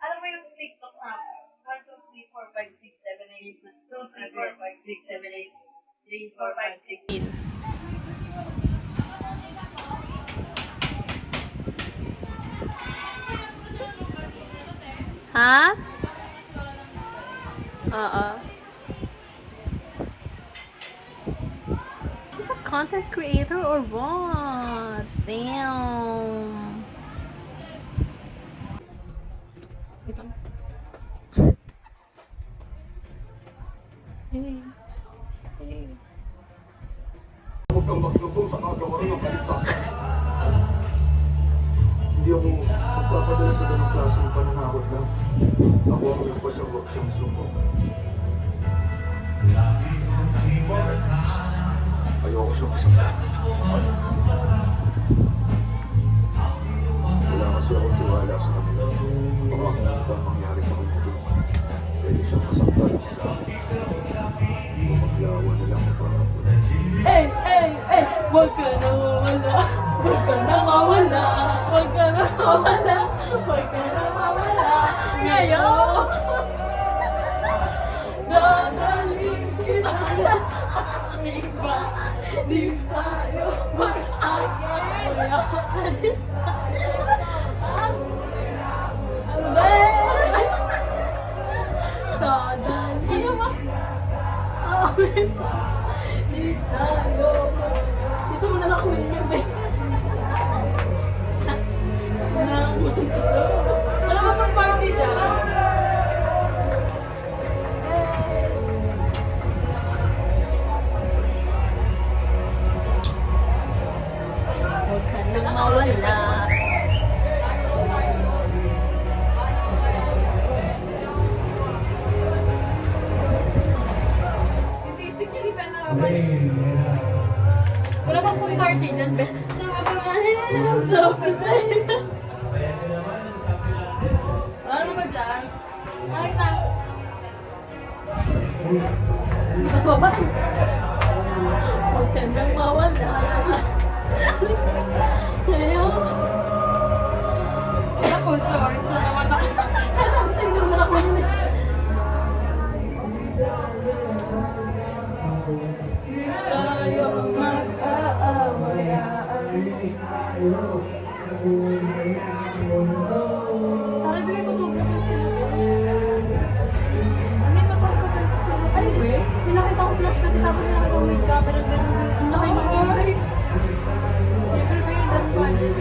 Alam mo yung TikTok na 1, 2, 3, 4, 5, 6, 7, 8, 2, 3, 4, 5, 6, 7, 8, 3, 4, 5, 6. Ha? Oo. He's a content creator or what? Damn. Ito. Hey. Hey. Huwag kang magsumbong sa kagawaran ng kaligtasan. Hindi ako magpapadala sa ganong klaseng pananakot lang. Ako ang nagpasang huwag siyang sumbong. Ayoko siyang masaktan. Wala kasi akong tiwala sa kanila. Baka kung ano pa mangyari sa kanya doon. Pwede siyang masaktan. Maglawan na lang para Hey, hey, hey! Huwag ka na mawala. Huwag ka na mawala. Huwag ka na mawala. Huwag ka na mawala. Ngayon! Dadalhin kita sa aming bahay. Di tayo mag-agay. Wala alis tayo. Ano ba? Dadalhin mo. Aming bahay. Di tayo. Dito mo na lang kunin yung bed. Wala ka pang party dyan? Huwag ka nang mawala. Wala bang pong party dyan, be? Sabi na. Ano ba dyan? Ay, na. Mas ba? Huwag ka nang mawala. Ayaw. Ako, sorry siya naman ako. Nasasing na ako yun eh. Tayo mag-aawayaan. Tara, bigay ko tubig yung sila. Ano yung napagpapal ko sila? Ay, we? Pinakita ko flash kasi tapos pinakita ko with camera. Ang laki ng ay. Siyempre, may ilan budget.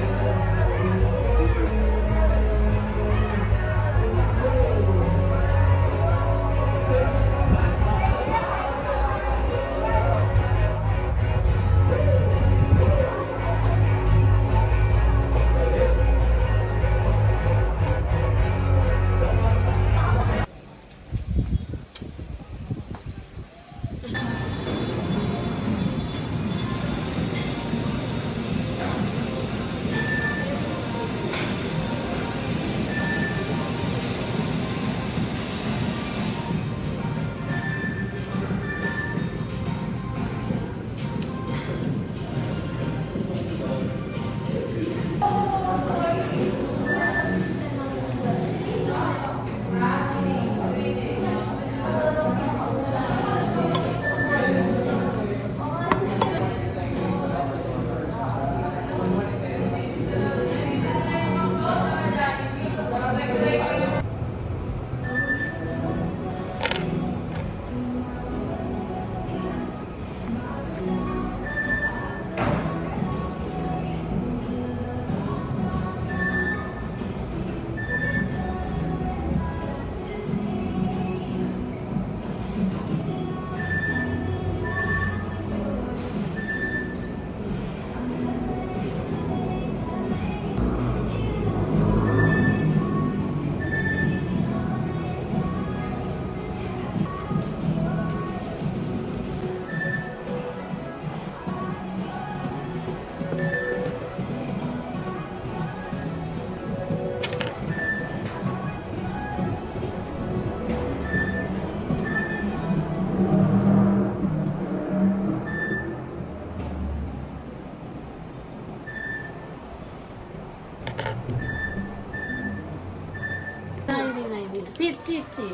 Sit.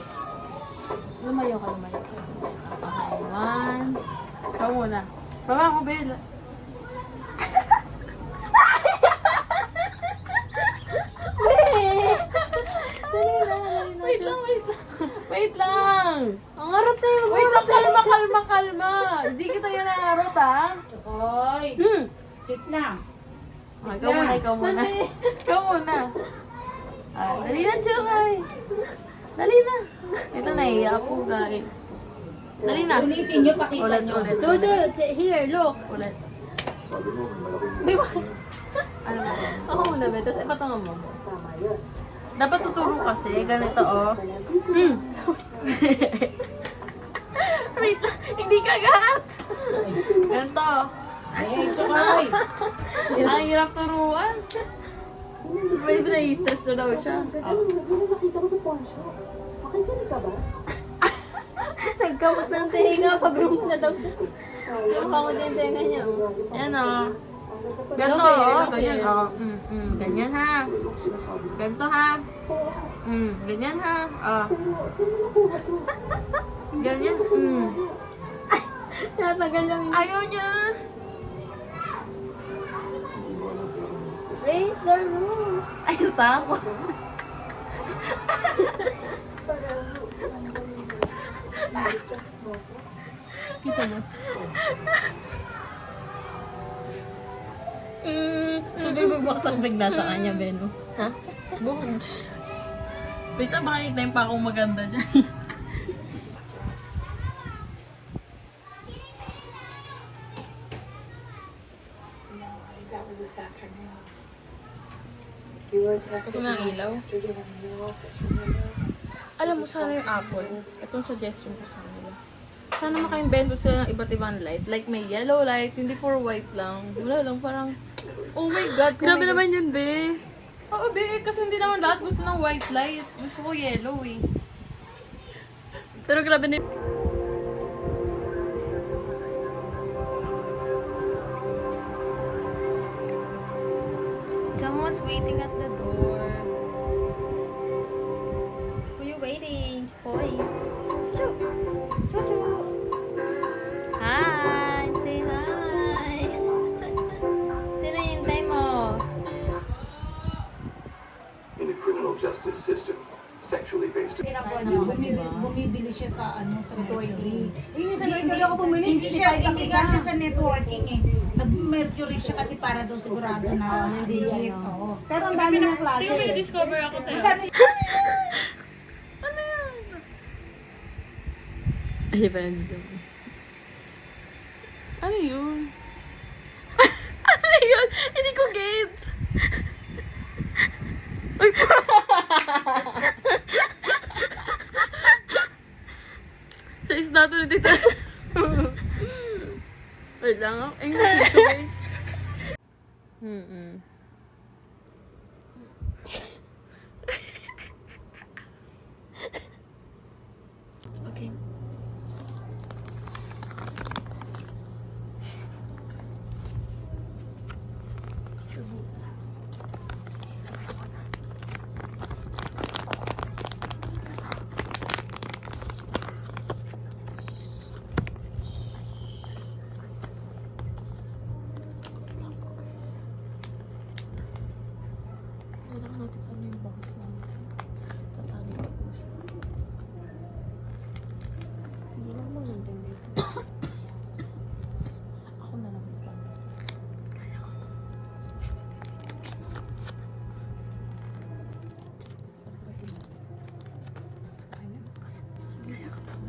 Lumayo ka. Okay, 1. Ikaw muna. Baba mo, Bella. Wait lang. Ang harot eh. Wait lang, kalma. Hindi kita yan naharot, ha? Hoy, sit na. Ikaw muna. Ikaw muna. Dali na, Chukay. Dali na. Ito, naiiyak ako, guys. Dali na. Ulitin nyo, pakita nyo. Ulit. Jojo, here, look. Ulit. Sabi mo, malaking Di ba? Ano ba? Ako muna, be. Tapos ipatangan mo. Dapat tuturo kasi. Ganito, oh. Wait lang. Hindi kagat. Ganito. Ay, Chukay. Ang hirap turuan. May na-stress na daw siya. Nakita ko sa pawn shop. Okay ka ba? Nagkamot ng tinga pag rooms na daw. Nakakamot yung tinga niya. Ayan, oh. Ganito, oh. Ganyan, oh. Ganyan, ha. tulong sinasabi mo. Ganito, ha. Ganyan, ha. Oh. Ganyan, Tinatagal lang yung... Ayaw niya. Hindi mo alam pero Raise the roof. Ay, takot. Kita mo? Sabi magbaksak bigla sa kanya, Beno. Ha? Bones. Wait lang, baka time pa akong maganda dyan. Gusto mo ng ilaw? Alam mo, sana yung Apple. Itong suggestion ko sa nila. Sana maka-invento sila ng iba't ibang light. Like may yellow light, hindi puro white lang. Wala lang, parang... Oh my God! Grabe naman yun, be. Oo, be. Kasi hindi naman lahat gusto ng white light. Gusto ko yellow, eh. Pero grabe na Someone's waiting at the door. Who you waiting? Hoy. Choo. Choo. Hi. Say hi. Sino hintay mo? In the criminal justice system, sexually based Ginagawa niya, bumibili siya sa sa networking. Hindi ako bumili, Hindi nga siya sa networking eh. Nag-mercury siya kasi para daw sigurado na legit. Oo. Pero ang dami ng klase. discover ako tayo. Sabi, Ano yan? Ay, random. Ano yun? Ano yun? Hindi ko gets. Uy! Sa isda to na dito. Wait lang ako. Ay, dito eh. Okay. Kailangan natin ano yung box natin. Tatali ko po siya. Sige lang mo lang din dito. Ako na lang ito. Kaya ko to. Kaya ko to.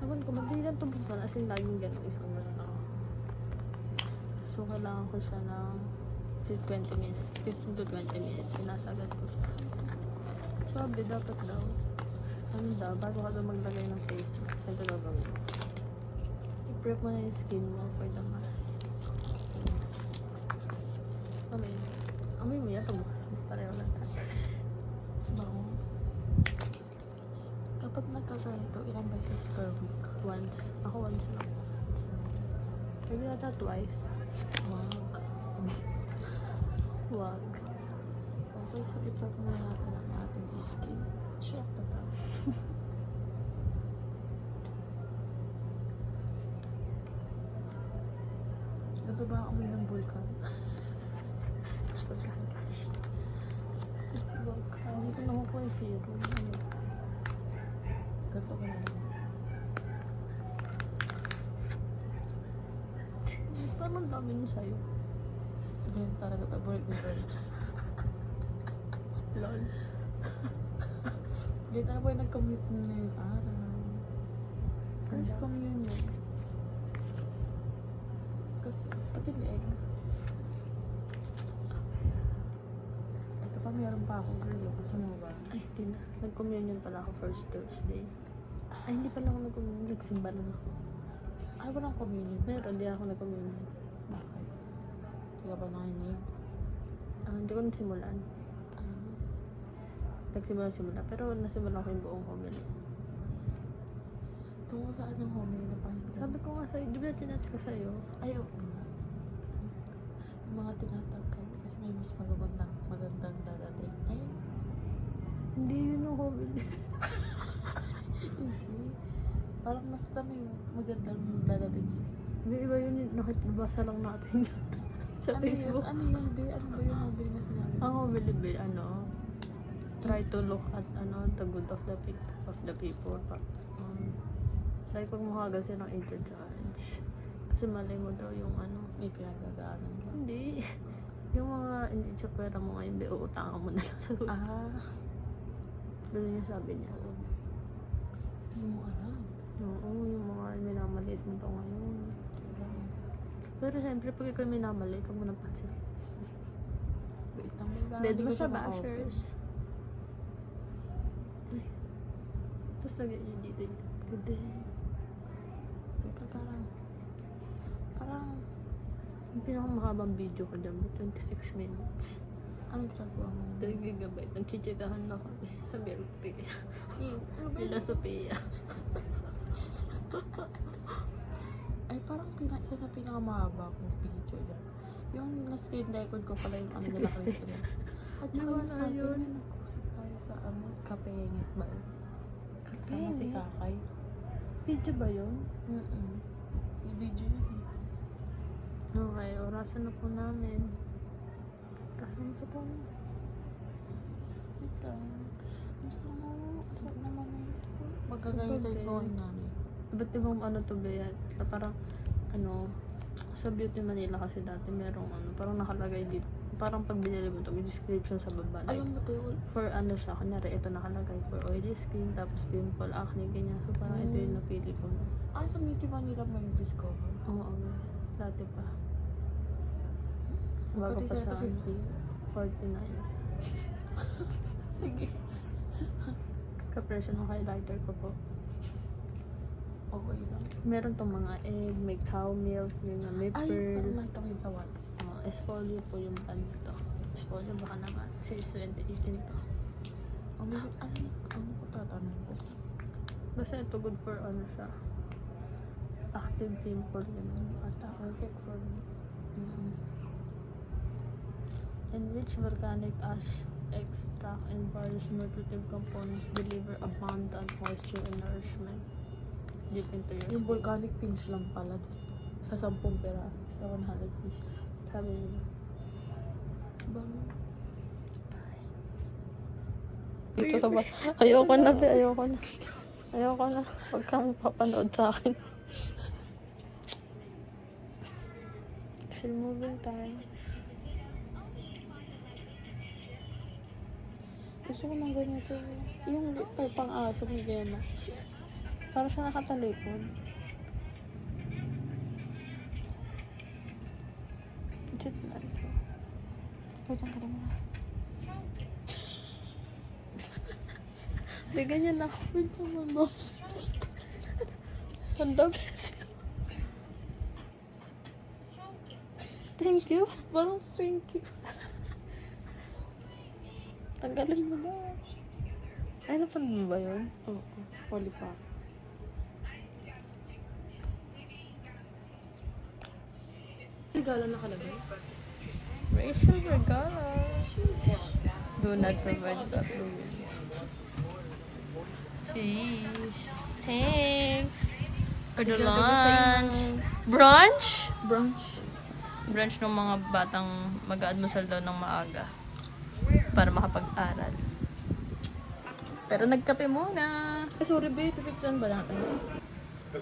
Ewan ko, mabili lang itong buksan. As in, laging ganun isang lang. So, kailangan ko siya ng 20 minutes. 15 to 20 minutes. Sinasagad ko siya. Sabi, dapat daw. Ano daw, bago ka daw maglagay ng face mask, ito daw gawin mo. I-prep mo na yung skin mo for the mask. Amoy mo yan, pagbukas mo. Pareho lang tayo. Bango. Kapag nagkaganito, ilang beses per week? Once. Ako once lang. Maybe nata twice. Wag. Wag. Okay Okay, so ipag muna natin ang ating skin. Shit, tata. Ito ba amoy ng vulkan? Tapos pagkakash. Si vulkan. Hindi ko nakukuha yung serum. Ano? Ganto ko na lang. Parang dami nyo sa'yo. Ganyan talaga paborito ni Bird. Lol. Ganyan na ba yung nag-commute na ngayong araw? First communion. Kasi, pati lieg. Ito pa, meron pa ako, girl. Gusto mo ba? Ay, di na. Nag-communion pala ako first Thursday. Ay, hindi pala ako nag-communion. Nagsimba lang ako. Ay, walang communion. Meron, di ako nag-communion. Bakit? Hindi ka ba nakinig? Hindi ko nasimulan. Nagsimula. Pero nasimulan ko yung buong homily. Tungo saan ang homily na pahinga? Sabi ko nga sa'yo, di ba tinat ko sa'yo? Ay, oo. Yung mga tinatangkad kasi may mas magandang dadating. Ay, Hindi yun ang homily. hindi. Parang mas may magandang dadating siya. Hindi, iba yun. Nakibasa lang natin sa Facebook. Ano yun, be? Ano ba yung homily na sinabi? Ang homily bill, try to look at the good of the people. Like pag makagal siya ng intercharge. Kasi malay mo daw yung May pinagdadaanan ba? hindi. Yung mga itsapwera mo ngayon, uutangan mo na lang sa gusto. Ganun yung sabi niya. Hindi mo alam. Oo, yung mga minamaliit mo to ngayon. Pero siyempre, pag ikaw minamaliit, huwag mo nang pansin. Wait lang, may Dead hindi mo ko sa siya ma-open. bashers. Ay. Tapos lagyan nyo dito yung good. Wait, parang, Yung pinakamahabang video ko dyan, 26 minutes. anong ginagawa mo? 3 gigabyte. Nagchichikahan na kami sa milk tea. Ano ba Nila yun? Sophia. Ay, parang isa sa pinakamahaba kong video dyan. Yung na-screen record ko pala yung Si nila Christy. Christy. At Di saka ba yung na sa atin yun? yun, nag-usap tayo sa kapengit ba yun? Sama si Kapengit? Kakay. Video ba yun? Yung video yun. Okay, orasan na po namin. Orasan mo sa phone. Wait lang. Asap naman na ito. Magkagalitan ko kay nanay. Ba't ibang to ba yan? Parang, sa Beauty Manila kasi dati merong parang nakalagay dito. Parang pag binili mo to, may description sa baba. Like, Alam mo tayo, for siya, kunyari ito nakalagay for oily skin, tapos pimple, acne, ganyan. So parang ito yung napili ko. sa Beauty Manila mo yung discover. Oo, dati pa. Bago Bago pa siya, 50. 49. Sige. Ka-presyo ng highlighter ko po. Okay lang. Meron tong mga egg, may cow milk, ganyan, may Ay, pearl. parang nakita ko yun sa Watts. Esfolio po yung pan nito. Esfolio baka naman. Since 2018 to. Ano ko tatanong ko? Basta ito good for siya. Active pimple yun. Ata. Perfect for me. Enriched volcanic ash extract and various nutritive components deliver abundant moisture and nourishment deep into your Yung skin. volcanic pinch lang pala sa 10 peraso sa 100 pieces. Sabi nila. Bango. Dito ka ba? Ayoko na, be. Ayoko na. Ayoko na. Huwag kang papanood sa akin. Still moving time. Gusto ko ng ganito. Yung pang-aso may gana. Para siya nakatalikod. Legit na ito. Wait, ang kala mo. Hindi, ganyan ako. Wait, ang mandam. Pandam. Thank you. Parang thank you. Tanggalin mo na. Ay, napanood mo ba yun? Oo, poli pa. Regalo nakalagay. Rachel Vergara. Donuts provided by Blue. Sheesh. Thanks. For the lunch. Brunch? Brunch. Brunch ng mga batang mag-aadmusal daw ng maaga. Para makapag-aral. Pero nagkape muna. Ay, sorry, babe. Pipicturean ba natin?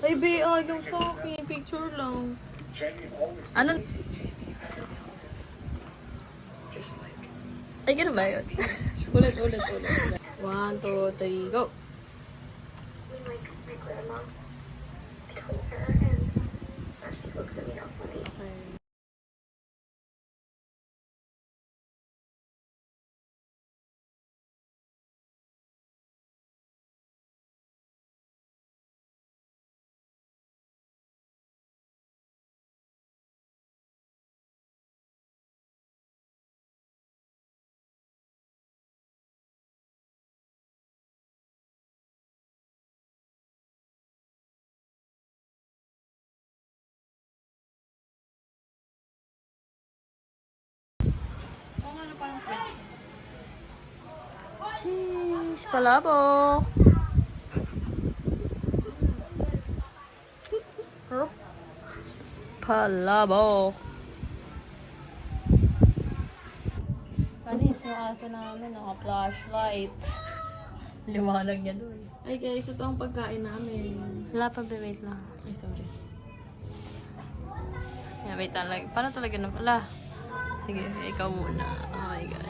Ay, babe. Ayaw sa akin. Picture lang. Ano? Ay, gano'n ba yun? Ulit. 1, 2, 3, go. Like my grandma. I told her, and now she looks at me all funny. Sheesh, palabok. Palabok. Panis, yung aso namin, naka-flashlight. Liwanag niya doon. Ay, guys. Ito ang pagkain namin. Wala pa, wait lang. Ay, sorry. Yeah, wait lang. Paano talaga na pala? Sige, ikaw muna. Oh my God.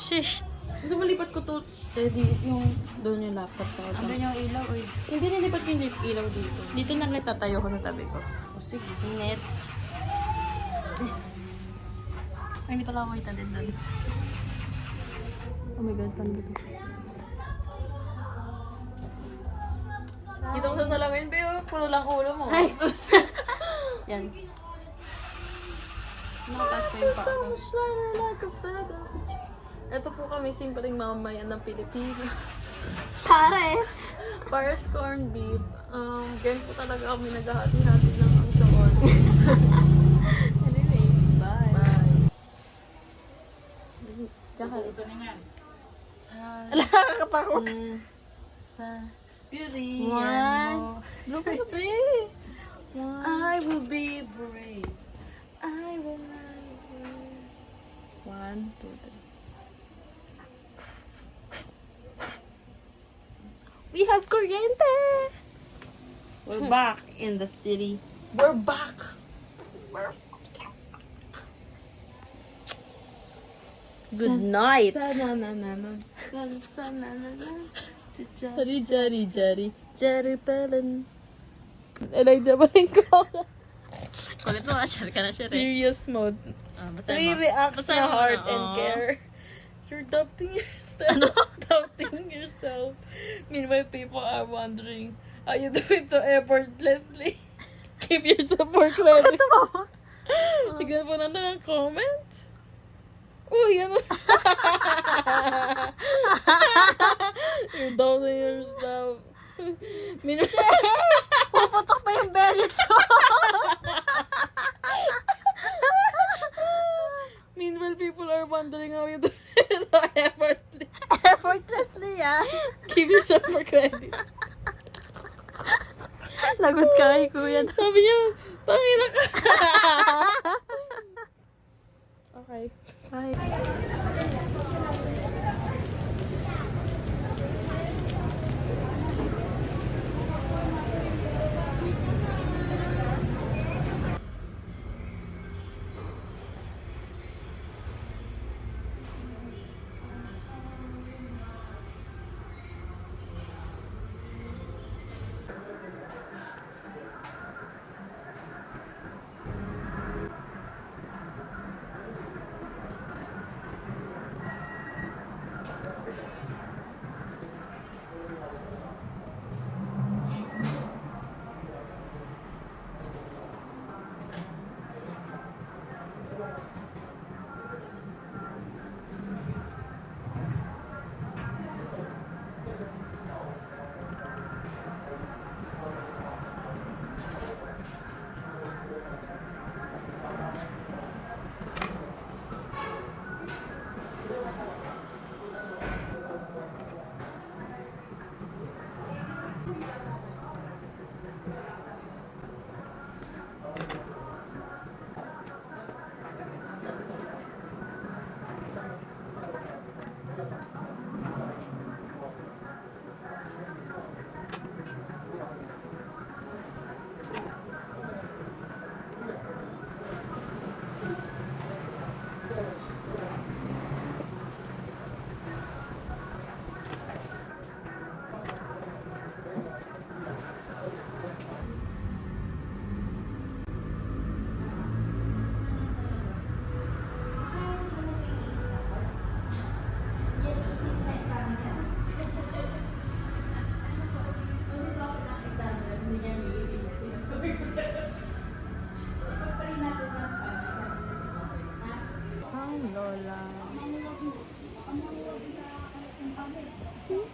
Shish! Gusto mo lipat ko to, Teddy, yung doon yung laptop sa Ang yung ilaw, oy. Hindi nilipat ko yung ilaw dito. Dito na nagtatayo ko sa tabi ko. O, sige. Nets. Ay, hindi pala ako kita din doon. Oh my God, paano ba ito? Dito ko sa salamin, Beo. Puno lang ulo mo. Ay! Yan. Nakataas pa yung paa So ko. much lighter like a feather. Ito po kami, simpleng mamamayan ng Pilipinas. Pares! Pares corned beef. Ganyan po talaga kami naghahati-hati ng ang sa order. Anyway, bye. Bye. Tsaka, Nakakatakot. sa beauty One. Look at me. I will be brave. I will not brave. 1, 2, 3. We have kuryente. We're back in the city. We're back. We're Good night. Sana. Jari. Jari pelen. Elijah ba rin ko? Kulit mo, share ka na, share. Serious mode. Basta 3 reacts Basahin na mo heart na, and oo. care. You're doubting yourself. Doubting yourself. Meanwhile, people are wondering how you do it so effortlessly. Give yourself more credit. Tignan po natin ang comment. Uy, ano? You're doubting yourself. Meanwhile, Puputok pa yung belly ko. meanwhile, people are wondering how you do it so effortlessly. Effortlessly, ah. Give yourself more credit. Lagot ka kay kuya. Sabi niya, tangina ka. Okay. Bye. lang. She's